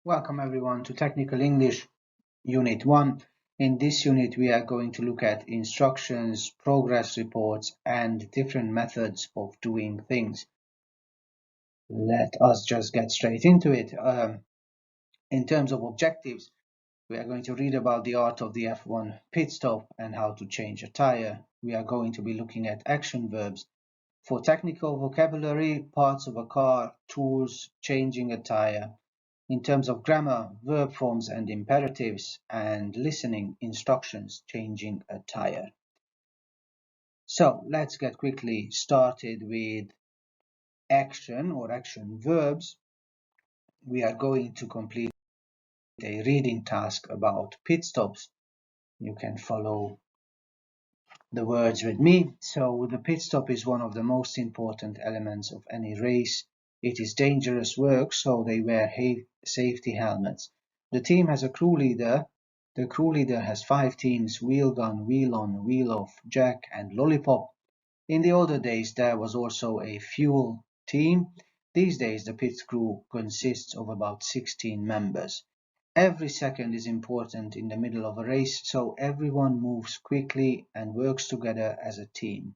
Welcome everyone to Technical English Unit 1. In this unit we are going to look at instructions, progress reports and different methods of doing things. Let us just get straight into it. In terms of objectives, we are going to read about the art of the F1 pit stop and how to change a tire. We are going to be looking at action verbs. For technical vocabulary, parts of a car, tools, changing a tire. In terms of grammar, verb forms and imperatives, and listening instructions, changing a tire. So let's get quickly started with action or action verbs. We are going to complete a reading task about pit stops. You can follow the words with me. So the pit stop is one of the most important elements of any race. It is dangerous work, so they wear safety helmets. The team has a crew leader. The crew leader has 5 teams: wheel gun, wheel on, wheel off, jack and lollipop. In the older days there was also a fuel team. These days the pit crew consists of about 16 members. Every second is important in the middle of a race, so everyone moves quickly and works together as a team.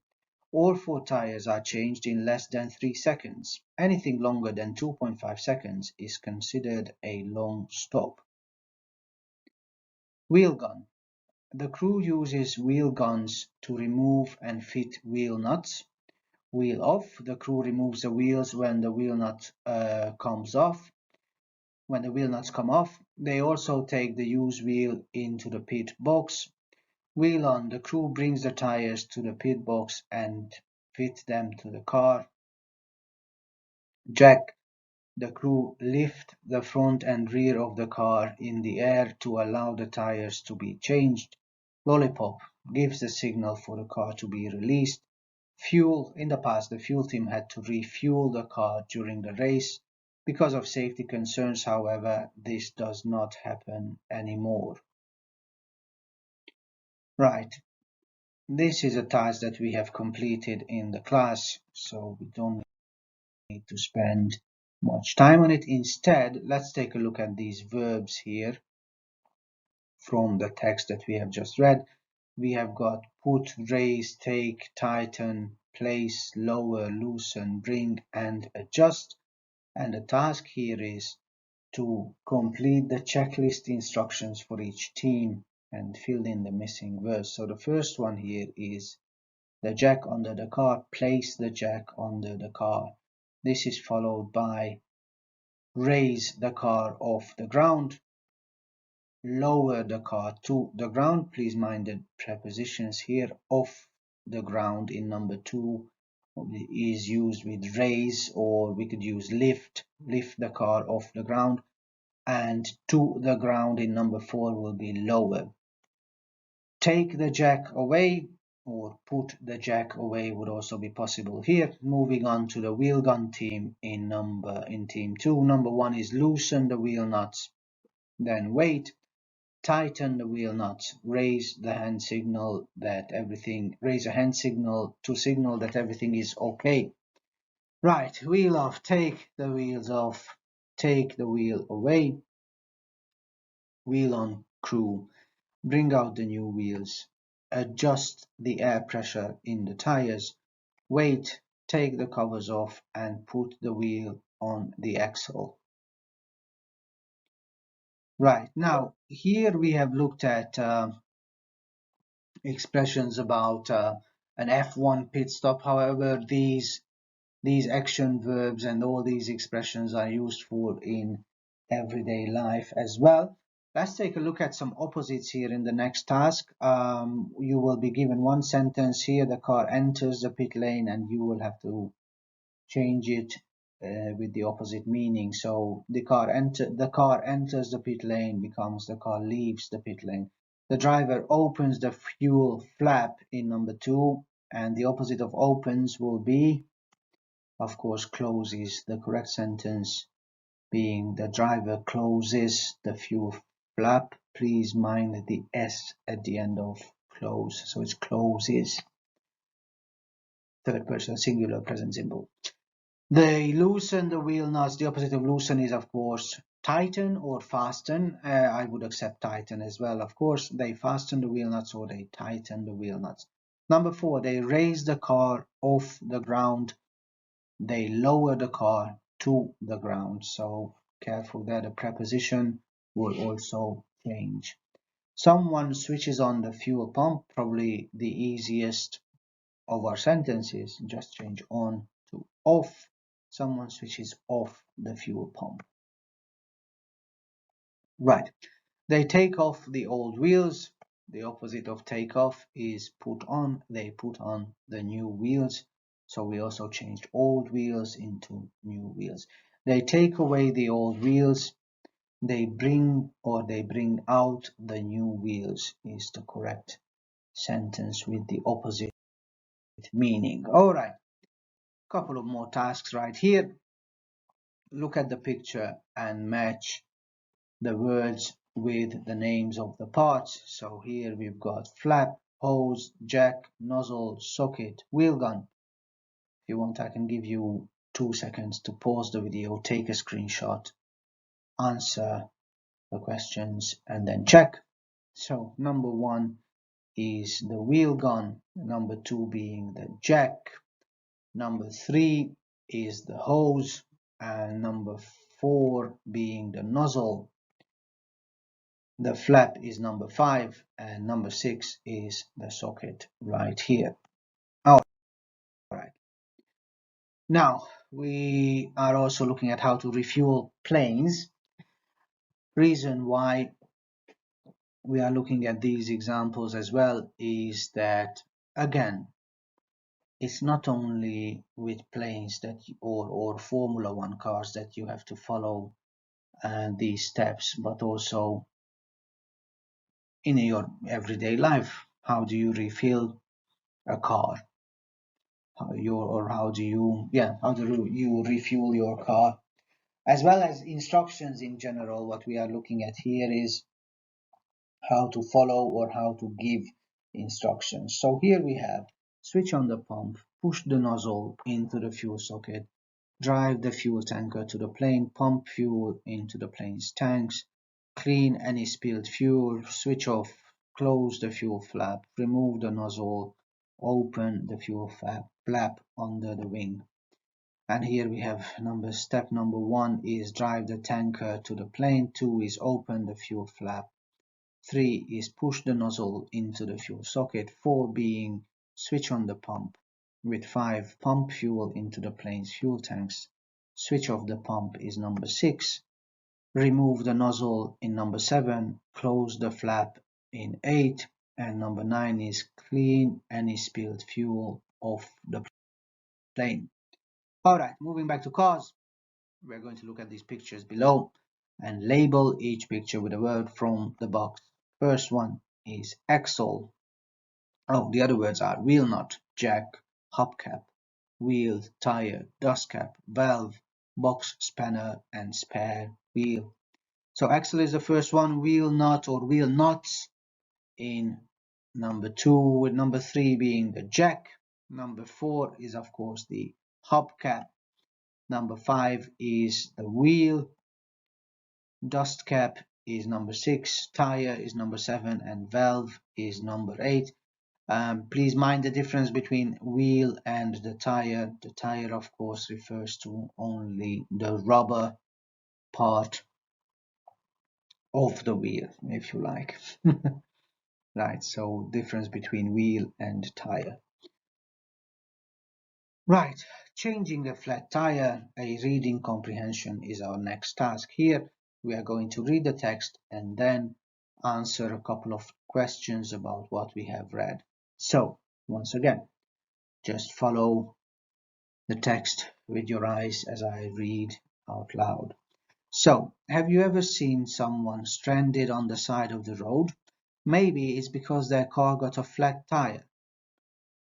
All 4 tires are changed in less than 3 seconds. Anything longer than 2.5 seconds is considered a long stop. Wheel gun. The crew uses wheel guns to remove and fit wheel nuts. Wheel off. The crew removes the wheels when the wheel nut comes off. When the wheel nuts come off, they also take the used wheel into the pit box. Wheel on, the crew brings the tires to the pit box and fit them to the car. Jack, the crew lift the front and rear of the car in the air to allow the tires to be changed. Lollipop gives the signal for the car to be released. Fuel, in the past the fuel team had to refuel the car during the race. Because of safety concerns, however, this does not happen anymore. Right, this is a task that we have completed in the class, so we don't need to spend much time on it. Instead, let's take a look at these verbs here from the text that we have just read. We have got put, raise, take, tighten, place, lower, loosen, bring and adjust. And the task here is to complete the checklist instructions for each team and fill in the missing verbs. So the first one here is the jack under the car. Place the jack under the car. This is followed by raise the car off the ground. Lower the car to the ground. Please mind the prepositions here. Off the ground in number 2 is used with raise, or we could use lift the car off the ground, and to the ground in number 4 will be lower. Take the jack away or put the jack away would also be possible here. Moving on to the wheel gun team in team 2. Number 1 is loosen the wheel nuts, then wait. Tighten the wheel nuts. Raise a hand signal to signal that everything is okay. Right, wheel off. Take the wheels off. Take the wheel away. Wheel on, crew. Bring out the new wheels. Adjust the air pressure in the tires. Wait. Take the covers off and put the wheel on the axle. Right, now here we have looked at expressions about an F1 pit stop. However, these action verbs and all these expressions are useful in everyday life as well. Let's take a look at some opposites here in the next task. You will be given one sentence here. The car enters the pit lane and you will have to change it with the opposite meaning. So the car enters the pit lane becomes the car leaves the pit lane. The driver opens the fuel flap in number 2, and the opposite of opens will be, of course, closes. The correct sentence being the driver closes the fuel flap. Please mind the S at the end of close, so it's closes. Third person singular present simple. They loosen the wheel nuts. The opposite of loosen is, of course, tighten or fasten. I would accept tighten as well. Of course, they fasten the wheel nuts or they tighten the wheel nuts. Number 4, they raise the car off the ground. They lower the car to the ground. So careful there, the preposition will also change. Someone switches on the fuel pump, probably the easiest of our sentences. Just change on to off. Someone switches off the fuel pump. Right. They take off the old wheels. The opposite of take off is put on. They put on the new wheels. So we also changed old wheels into new wheels. They take away the old wheels. They bring out the new wheels is the correct sentence with the opposite meaning. All right. Couple of more tasks right here. Look at the picture and match the words with the names of the parts. So here we've got flap, hose, jack, nozzle, socket, wheel gun. If you want, I can give you 2 seconds to pause the video, take a screenshot, answer the questions, and then check. So number 1 is the wheel gun, number 2 being the jack, number 3 is the hose, and number 4 being the nozzle. The flap is number 5 and number 6 is the socket right here. All right. Now we are also looking at how to refuel planes. Reason why we are looking at these examples as well is that, again, it's not only with planes that or Formula One cars that you have to follow these steps, but also in your everyday life. How do you refill a car? How do you refuel your car? As well as instructions in general, what we are looking at here is how to follow or how to give instructions. So here we have switch on the pump, push the nozzle into the fuel socket, drive the fuel tanker to the plane, pump fuel into the plane's tanks, clean any spilled fuel, switch off, close the fuel flap, remove the nozzle, open the fuel flap under the wing. And here we have step number 1 is drive the tanker to the plane, 2 is open the fuel flap, 3 is push the nozzle into the fuel socket, 4 being switch on the pump, with 5 pump fuel into the plane's fuel tanks, switch off the pump is number 6, remove the nozzle in number 7, close the flap in 8, and number 9 is clean any spilled fuel off the plane. Alright, moving back to cars, we're going to look at these pictures below and label each picture with a word from the box. First one is axle. Oh, the other words are wheel nut, jack, hubcap, wheel, tire, dust cap, valve, box spanner, and spare wheel. So axle is the first one, wheel nut or wheel nuts in number 2, with number 3 being the jack. Number 4 is, of course, the hubcap. Number 5 is the wheel. Dust cap is number 6. Tire is number 7. And valve is number 8. Please mind the difference between wheel and the tire. The tire, of course, refers to only the rubber part of the wheel, if you like. Right, so difference between wheel and tire. Right, changing the flat tire, a reading comprehension is our next task. Here we are going to read the text and then answer a couple of questions about what we have read. So, once again, just follow the text with your eyes as I read out loud. So, have you ever seen someone stranded on the side of the road? Maybe it's because their car got a flat tire.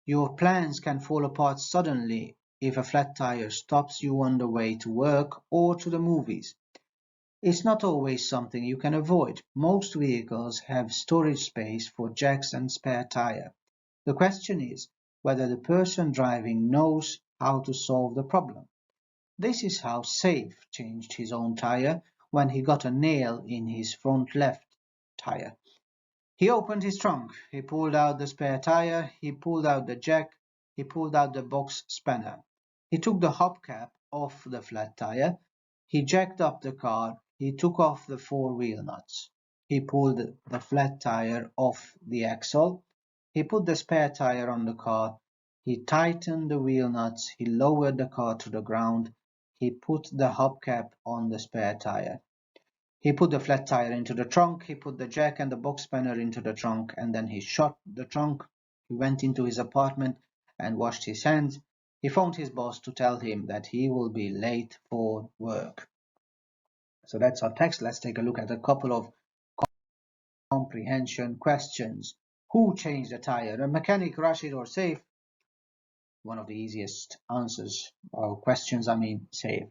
Your plans can fall apart suddenly if a flat tire stops you on the way to work or to the movies. It's not always something you can avoid. Most vehicles have storage space for jacks and spare tire. The question is whether the person driving knows how to solve the problem. This is how Safe changed his own tire when he got a nail in his front left tire. He opened his trunk, he pulled out the spare tire, he pulled out the jack, he pulled out the box spanner. He took the hubcap off the flat tire, he jacked up the car, he took off the four wheel nuts. He pulled the flat tire off the axle, he put the spare tire on the car, he tightened the wheel nuts, he lowered the car to the ground, he put the hubcap on the spare tire. He put the flat tire into the trunk, he put the jack and the box spanner into the trunk, and then he shut the trunk. He went into his apartment and washed his hands. He phoned his boss to tell him that he will be late for work. So that's our text. Let's take a look at a couple of comprehension questions. Who changed the tire? A mechanic, Rashid, or Safe? One of the easiest answers or questions, Safe.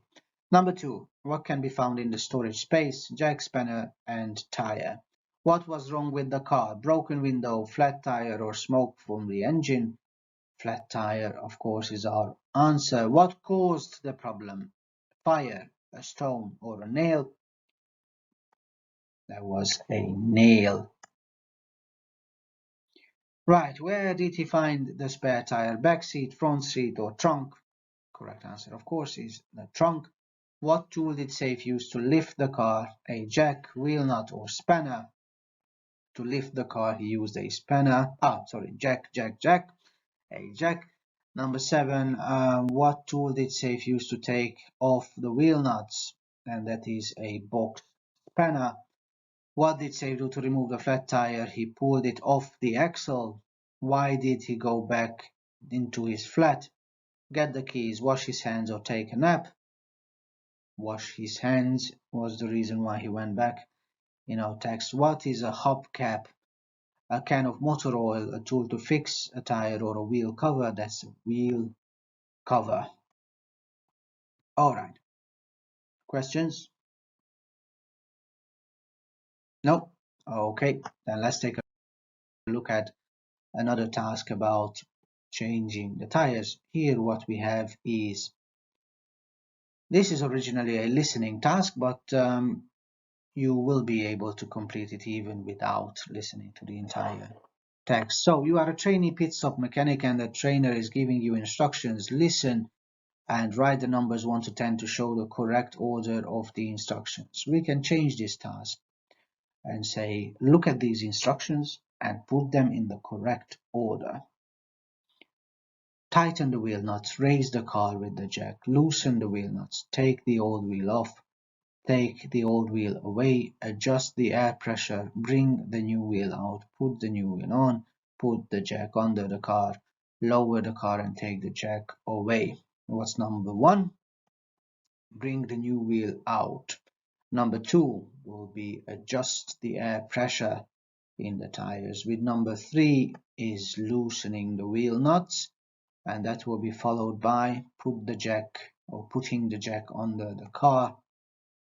Number 2, what can be found in the storage space? Jack, spanner, and tire. What was wrong with the car? Broken window, flat tire, or smoke from the engine? Flat tire, of course, is our answer. What caused the problem? Fire, a stone, or a nail? That was a nail. Right, where did he find the spare tire? Back seat, front seat, or trunk? Correct answer, of course, is the trunk. What tool did Safe use to lift the car? A jack, wheel nut, or spanner? To lift the car, he used a spanner. Jack, a jack. Number 7, what tool did Safe use to take off the wheel nuts? And that is a box spanner. What did Safe do to remove the flat tire? He pulled it off the axle. Why did he go back into his flat? Get the keys, wash his hands, or take a nap? Wash his hands was the reason why he went back in our text. What is a hubcap? A can of motor oil, a tool to fix a tire, or a wheel cover? That's a wheel cover. All right. Questions? No? Okay. Then let's take a look at another task about changing the tires. Here what we have is, this is originally a listening task, but you will be able to complete it even without listening to the entire text. So you are a trainee pit stop mechanic and the trainer is giving you instructions. Listen and write the numbers 1 to 10 to show the correct order of the instructions. We can change this task and say, look at these instructions and put them in the correct order. Tighten the wheel nuts, raise the car with the jack, loosen the wheel nuts, take the old wheel off, take the old wheel away, adjust the air pressure, bring the new wheel out, put the new wheel on, put the jack under the car, lower the car and take the jack away. What's number 1? Bring the new wheel out. Number 2 will be adjust the air pressure in the tires. With number 3 is loosening the wheel nuts, and that will be followed by putting the jack under the car.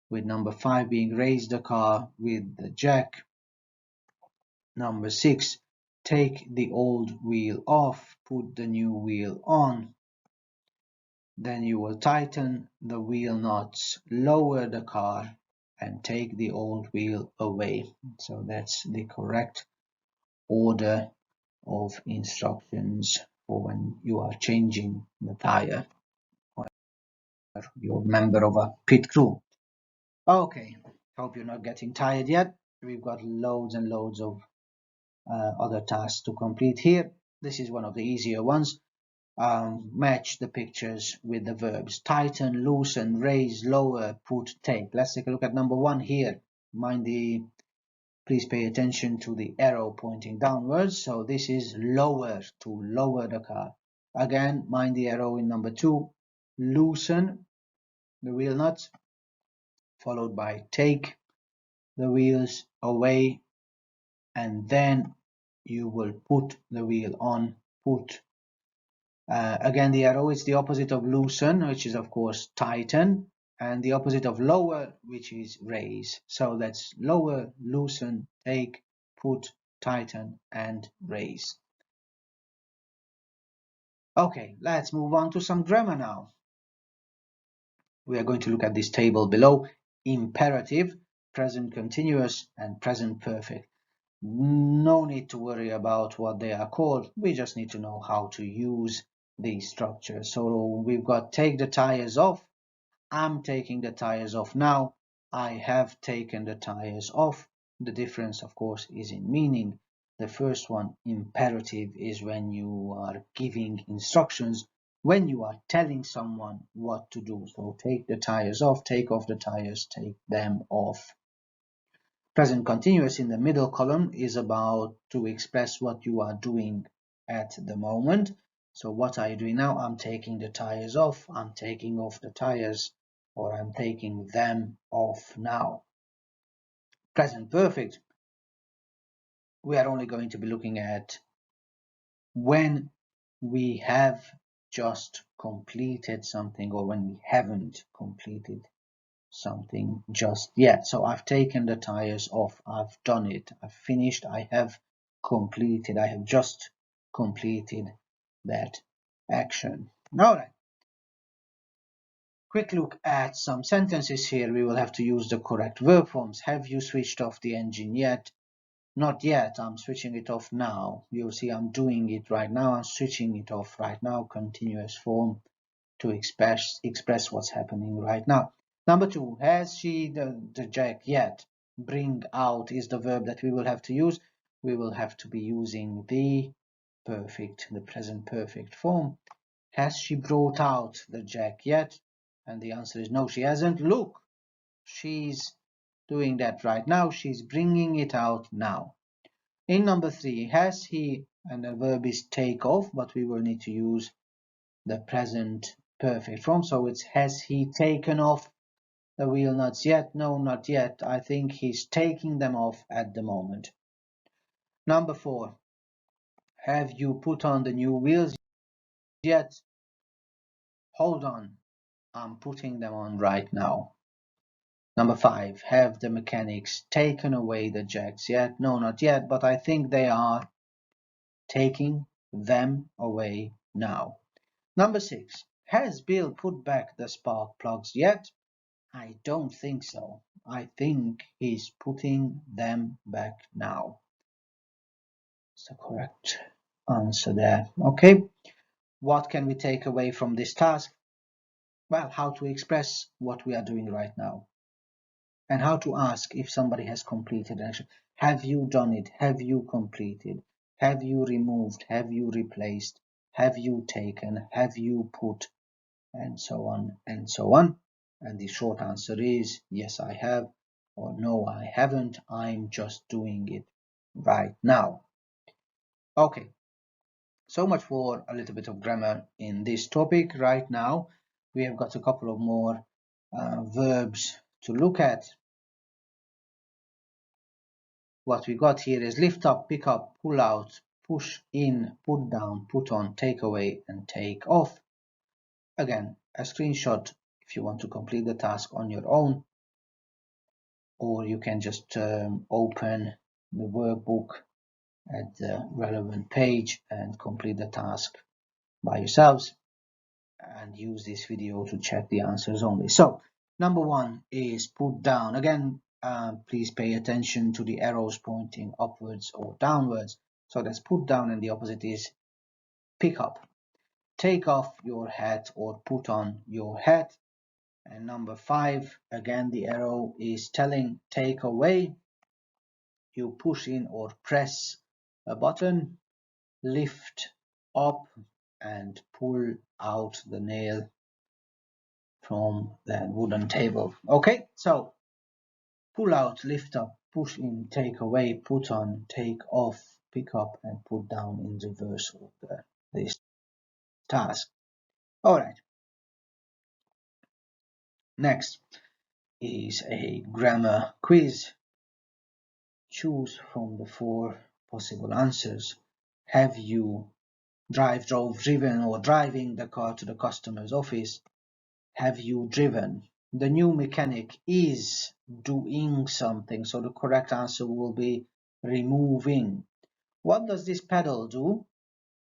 With number 5 being raise the car with the jack. Number 6, take the old wheel off, put the new wheel on. Then you will tighten the wheel nuts, lower the car, and take the old wheel away. So that's the correct order of instructions for when you are changing the tire or you're a member of a pit crew. Okay, hope you're not getting tired yet. We've got loads and loads of other tasks to complete here. This is one of the easier ones. Match the pictures with the verbs tighten, loosen, raise, lower, put, take. Let's take a look at number 1 here. Please pay attention to the arrow pointing downwards. So this is lower, to lower the car. Again, mind the arrow in number 2. Loosen the wheel nuts, followed by take the wheels away, and then you will put the wheel on, put. Again, the arrow is the opposite of loosen, which is of course tighten, and the opposite of lower, which is raise. So that's lower, loosen, take, put, tighten, and raise. Okay, let's move on to some grammar now. We are going to look at this table below: imperative, present continuous, and present perfect. No need to worry about what they are called. We just need to know how to use these structures. So we've got take the tires off. I'm taking the tires off now. I have taken the tires off. The difference, of course, is in meaning. The first one, imperative, is when you are giving instructions, when you are telling someone what to do. So take the tires off, take off the tires, take them off. Present continuous in the middle column is about to express what you are doing at the moment. So what are you doing now? I'm taking the tires off, I'm taking off the tires, or I'm taking them off now. Present perfect, we are only going to be looking at when we have just completed something or when we haven't completed something just yet. So I've taken the tires off, I've done it, I've finished, I have completed, I have just completed that action. All right, quick look at some sentences here. We will have to use the correct verb forms. Have you switched off the engine yet? Not yet, I'm switching it off now. You'll see I'm doing it right now, I'm switching it off right now. Continuous form to express what's happening right now. Number two, has she the jack yet? Bring out is the verb that we will have to use. We will have to be using the present perfect form. Has she brought out the jack yet? And the answer is no, she hasn't. Look, she's doing that right now. She's bringing it out now. In number three, has he, and the verb is take off, but we will need to use the present perfect form. So it's has he taken off the wheel nuts yet? No, not yet. I think he's taking them off at the moment. Number four, have you put on the new wheels yet? Hold on, I'm putting them on right now. Number five, have the mechanics taken away the jacks yet? No, not yet, but I think they are taking them away now. Number six, has Bill put back the spark plugs yet? I don't think so. I think he's putting them back now. That's the correct answer there. Okay, what can we take away from this task? Well, how to express what we are doing right now, and how to ask if somebody has completed an action. Have you done it? Have you completed? Have you removed? Have you replaced? Have you taken? Have you put? And so on and so on. And the short answer is yes, I have, or no, I haven't. I'm just doing it right now. Okay, so much for a little bit of grammar in this topic. Right now, we have got a couple of more verbs to look at. What we got here is lift up, pick up, pull out, push in, put down, put on, take away, and take off. Again, a screenshot if you want to complete the task on your own, or you can just open the workbook at the relevant page and complete the task by yourselves and use this video to check the answers only. So number one is put down. Again, please pay attention to the arrows pointing upwards or downwards. So that's put down, and the opposite is pick up. Take off your hat or put on your hat. And number five, again, the arrow is telling take away. You push in or press a button, lift up and pull out the nail from the wooden table. Okay, so pull out, lift up, push in, take away, put on, take off, pick up, and put down in reverse order this task. All right, next is a grammar quiz. Choose from the four possible answers. Have you drove, driven, or driving the car to the customer's office? Have you driven? The new mechanic is doing something, so the correct answer will be removing. What does this pedal do?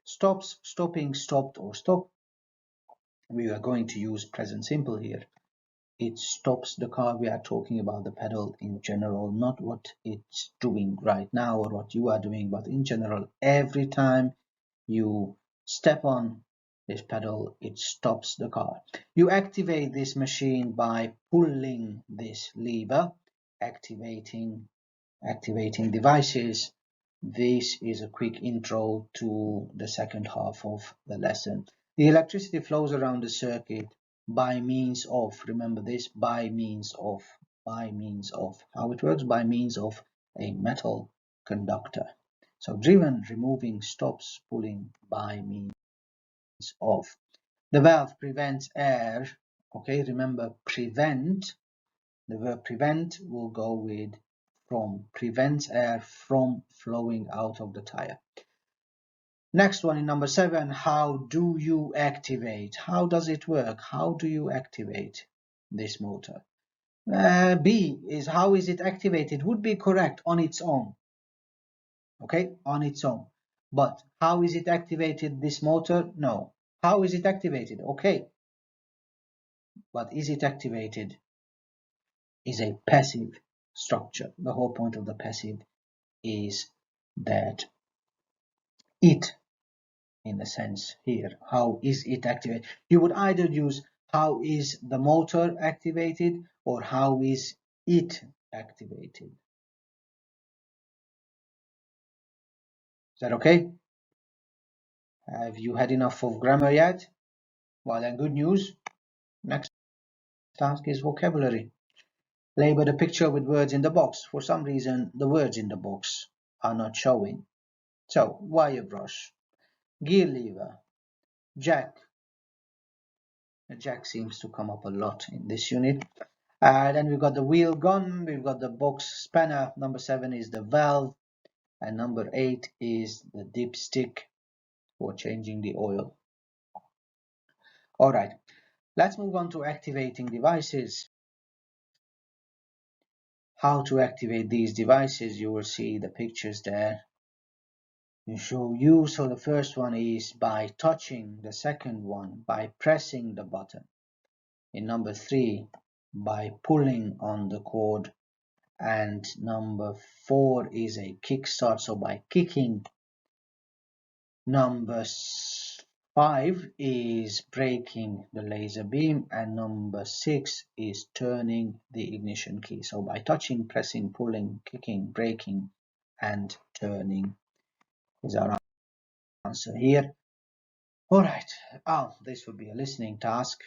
Stops, stopping, stopped, or stop. We are going to use present simple here. it stops the car. We are talking about the pedal in general, not what it's doing right now or what you are doing, but in general, every time you step on this pedal, it stops the car. You activate this machine by pulling this lever, activating devices. This is a quick intro to the second half of the lesson. The electricity flows around the circuit by means of, remember this, by means of, how it works, by means of a metal conductor. So driven, removing, stops, pulling, by means of. The valve prevents air, okay, remember prevent, the verb prevent will go with from, prevents air from flowing out of the tire. Next one in number 7, how do you activate? How does it work? How do you activate this motor? B is how is it activated? Would be correct on its own. Okay, on its own. But how is it activated, this motor? No. How is it activated? Okay. But is it activated? Is a passive structure. The whole point of the passive is that it, in a sense here, how is it activated? You would either use how is the motor activated or how is it activated. Is that okay? Have you had enough of grammar yet? Well then, good news. Next task is vocabulary. Label the picture with words in the box. For some reason, the words in the box are not showing. So, wire brush, gear lever, jack. The jack seems to come up a lot in this unit. Then we've got the wheel gun, we've got the box spanner. Number 7 is the valve, and number 8 is the dipstick for changing the oil. All right, let's move on to activating devices. How to activate these devices, you will see the pictures there. You show you, so the first one is by touching, the second one by pressing the button. In number 3, by pulling on the cord, and number 4 is a kickstart, so by kicking. Number 5 is braking the laser beam, and number 6 is turning the ignition key. So by touching, pressing, pulling, kicking, braking, and turning is our answer here. All right, this would be a listening task,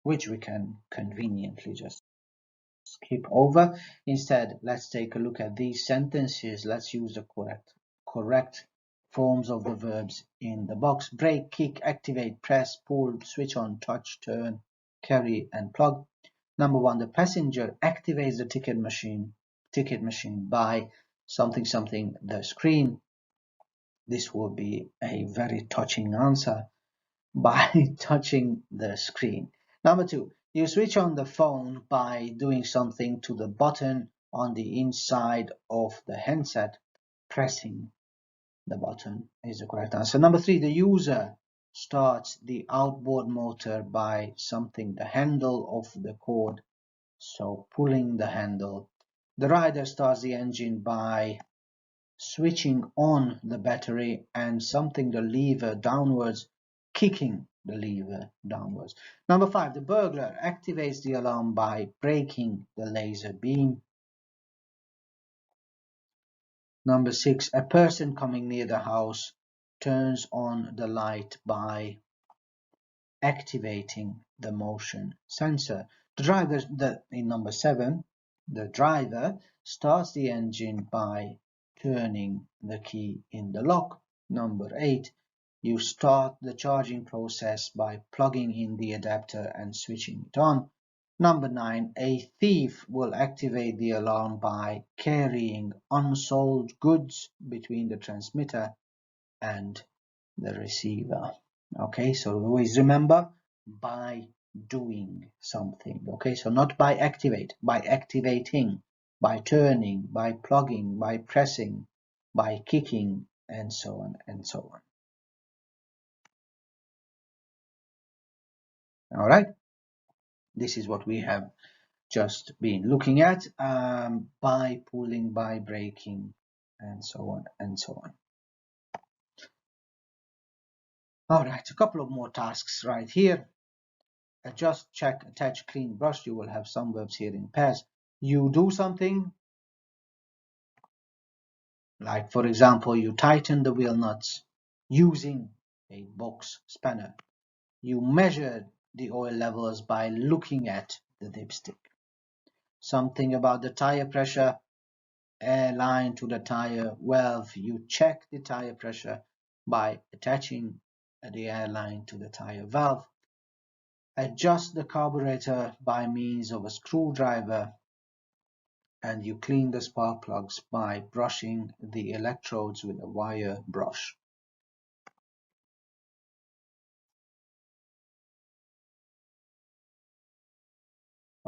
which we can conveniently just skip over. Instead, let's take a look at these sentences. Let's use the correct forms of the verbs in the box. Brake, kick, activate, press, pull, switch on, touch, turn, carry, and plug. Number 1, the passenger activates the ticket machine by something the screen. This will be a very touching answer, by touching the screen. Number 2, you switch on the phone by doing something to the button on the inside of the handset. Pressing the button is the correct answer. Number 3, the user starts the outboard motor by something the handle of the cord, so pulling the handle. The rider starts the engine by switching on the battery and something the lever downwards, kicking the lever downwards. Number 5, the burglar activates the alarm by breaking the laser beam. Number 6, a person coming near the house turns on the light by activating the motion sensor. In number 7, the driver starts the engine by turning the key in the lock. Number 8, you start the charging process by plugging in the adapter and switching it on. Number 9, a thief will activate the alarm by carrying unsold goods between the transmitter and the receiver. Okay, so always remember, by doing something. Okay, so not by activate, by activating, by turning, by plugging, by pressing, by kicking, and so on and so on. All right, This is what we have just been looking at, by pulling, by braking, and so on and so on. All right, a couple of more tasks right here. Adjust, check, attach, clean, brush. You will have some verbs here in pairs. You do something, like for example, you tighten the wheel nuts using a box spanner. You measure the oil levels by looking at the dipstick. Something about the tire pressure, air line to the tire valve. You check the tire pressure by attaching the air line to the tire valve. Adjust the carburetor by means of a screwdriver, and you clean the spark plugs by brushing the electrodes with a wire brush.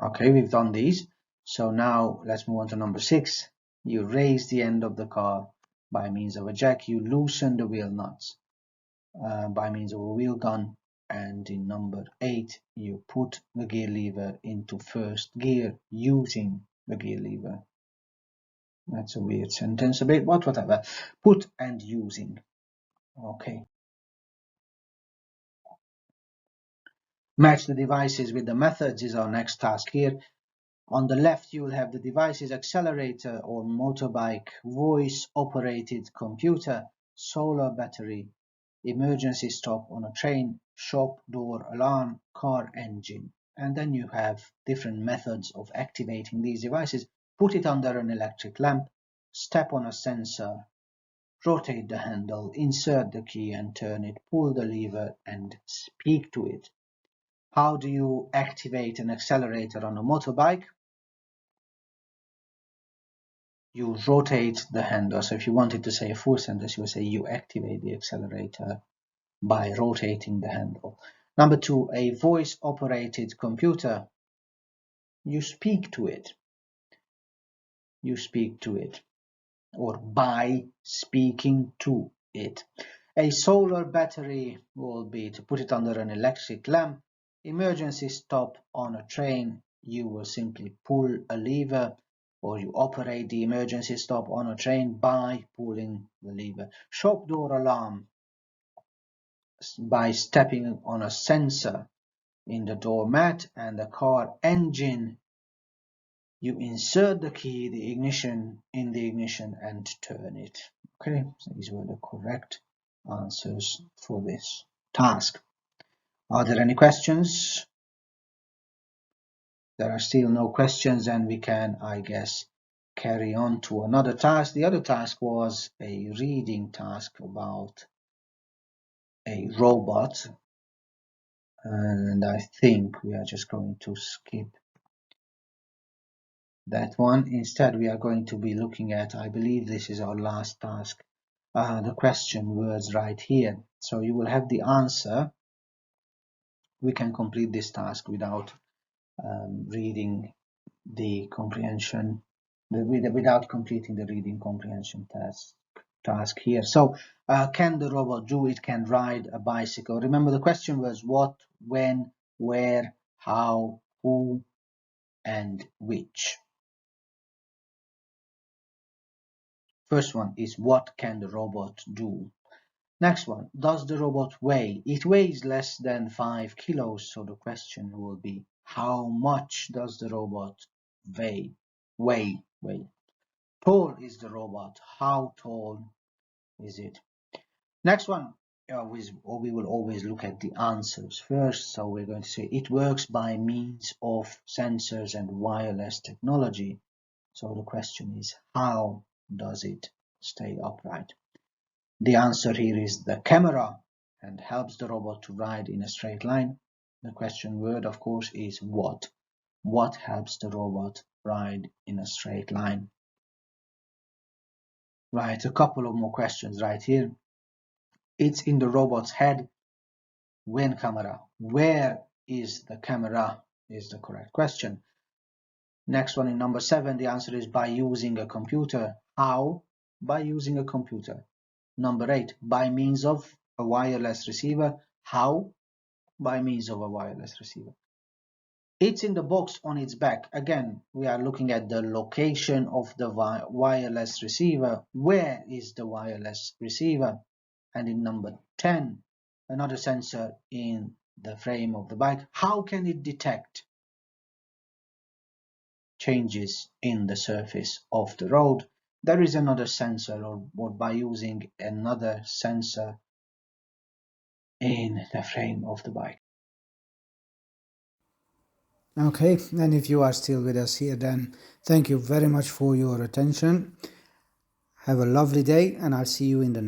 Okay, we've done these. So now let's move on to number 6. You raise the end of the car by means of a jack. You loosen the wheel nuts by means of a wheel gun. And in number 8, you put the gear lever into first gear using the gear lever. That's a weird sentence a bit, but whatever. Put and using. Okay. Match the devices with the methods is our next task here. On the left, you will have the devices: accelerator or motorbike, voice operated computer, solar battery, emergency stop on a train, shop door alarm, car engine. And then you have different methods of activating these devices. Put it under an electric lamp, step on a sensor, rotate the handle, insert the key and turn it, pull the lever and speak to it. How do you activate an accelerator on a motorbike? You rotate the handle. So if you wanted to say a full sentence, you would say you activate the accelerator by rotating the handle. Number 2, a voice-operated computer. You speak to it. You speak to it, or by speaking to it. A solar battery will be to put it under an electric lamp. Emergency stop on a train, you will simply pull a lever, or you operate the emergency stop on a train by pulling the lever. Shop door alarm, by stepping on a sensor in the doormat. And the car engine, you insert the key, the ignition, in the ignition and turn it. Okay, so these were the correct answers for this task. Are there any questions? There are still no questions, and we can, I guess, carry on to another task. The other task was a reading task about a robot, and I think we are just going to skip that one. Instead, we are going to be looking at, I believe this is our last task, the question words right here. So you will have the answer. We can complete this task without reading the comprehension, without completing the reading comprehension task here. So can the robot do it? Can ride a bicycle? Remember, the question was what, when, where, how, who, and which. First one is what can the robot do? Next one, does the robot weigh? It weighs less than 5 kilos, so the question will be how much does the robot weigh? Tall is the robot. How tall is it? Next one, we will always look at the answers first. So we're going to say it works by means of sensors and wireless technology. So the question is, how does it stay upright? The answer here is the camera, and helps the robot to ride in a straight line. The question word, of course, is what. What helps the robot ride in a straight line? Right, a couple of more questions right here. It's in the robot's head. When camera? Where is the camera? Is the correct question. Next one, in number 7, the answer is by using a computer. How? By using a computer. Number 8, by means of a wireless receiver. How? By means of a wireless receiver. It's in the box on its back. Again, we are looking at the location of the wireless receiver. Where is the wireless receiver? And in number 10, another sensor in the frame of the bike. How can it detect changes in the surface of the road? There is another sensor, or by using another sensor in the frame of the bike. Okay, and if you are still with us here, then thank you very much for your attention. Have a lovely day, and I'll see you in the next.